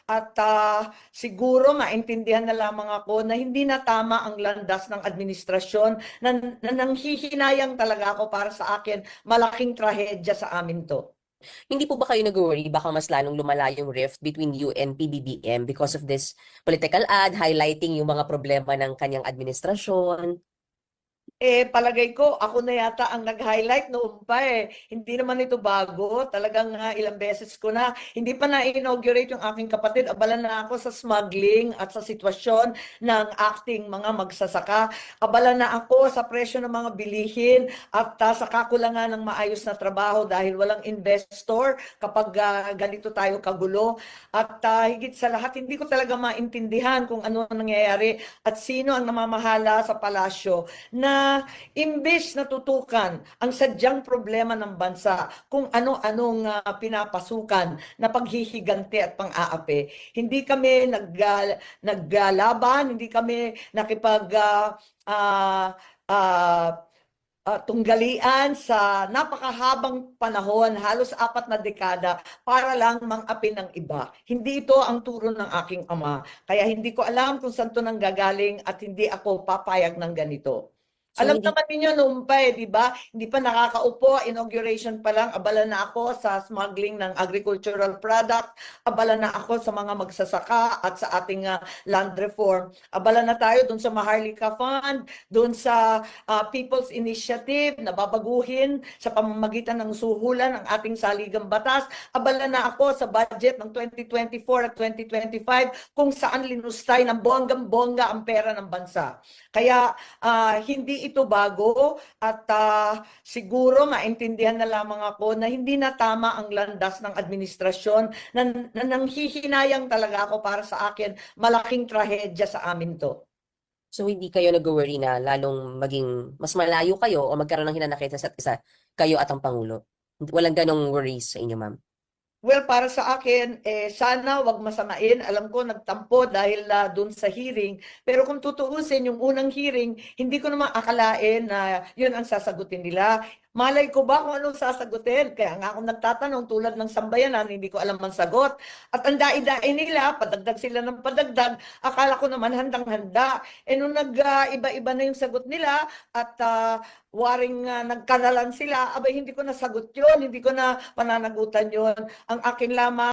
at siguro maintindihan na lamang ako na hindi na tama ang landas ng administrasyon na nanghihinayang talaga ako para sa akin, malaking trahedya sa amin to. Hindi po ba kayo nag-worry baka mas lalong lumala yung rift between you and PBBM because of this political ad highlighting yung mga problema ng kanyang administrasyon? Palagay ko, ako na yata ang nag-highlight noon pa eh. Hindi naman ito bago. Talagang ilang beses ko na. Hindi pa na-inaugurate yung aking kapatid. Abala na ako sa smuggling at sa sitwasyon ng acting mga magsasaka. Abala na ako sa presyo ng mga bilihin at sa kakulangan ng maayos na trabaho dahil walang investor kapag ganito tayo kagulo. At higit sa lahat, hindi ko talaga maintindihan kung ano ang nangyayari at sino ang namamahala sa palasyo na imbes na tutukan ang sadyang problema ng bansa kung ano-anong pinapasukan na paghihigante at pang-aapi. Hindi kami naggalaban, hindi kami nakipag uh, uh, tunggalian sa napakahabang panahon, halos 4 na dekada, para lang mang-api ng iba. Hindi ito ang turo ng aking ama. Kaya hindi ko alam kung saan ito nanggagaling at hindi ako papayag ng ganito. So Alam hindi naman ninyo noon pa di ba? Hindi pa nakakaupo, inauguration pa lang, abala na ako sa smuggling ng agricultural product, abala na ako sa mga magsasaka at sa ating land reform. Abala na tayo dun sa Maharlika Fund, dun sa People's Initiative na babaguhin sa pamamagitan ng suhulan ng ating saligang batas. Abala na ako sa budget ng 2024 at 2025 kung saan linustay ng bonggang-bongga ang pera ng bansa. Kaya hindi ito bago at siguro maintindihan na lamang ako na hindi na tama ang landas ng administrasyon na nanghihinayang talaga ako para sa akin, malaking trahedya sa amin to. So hindi kayo nag-worry na lalong maging mas malayo kayo o magkaroon ng hinanakit sa isa't isa, kayo at ang Pangulo? Walang ganong worries sa inyo, ma'am? Well, para sa akin, sana wag masamain. Alam ko nagtampo dahil dun sa hearing. Pero kung tutuusin, yung unang hearing, hindi ko naman akalain na yun ang sasagutin nila. Malay ko ba kung anong sasagutin? Kaya nga ako nagtatanong tulad ng sambayanan, hindi ko alam ang sagot. At ang dai-dai nila, padagdag sila ng padagdag, akala ko naman handang-handa. Nung nag-iba-iba na yung sagot nila at waring nagkaralan sila, abay hindi ko nasagot yun, hindi ko na pananagutan yun. Ang akin lamang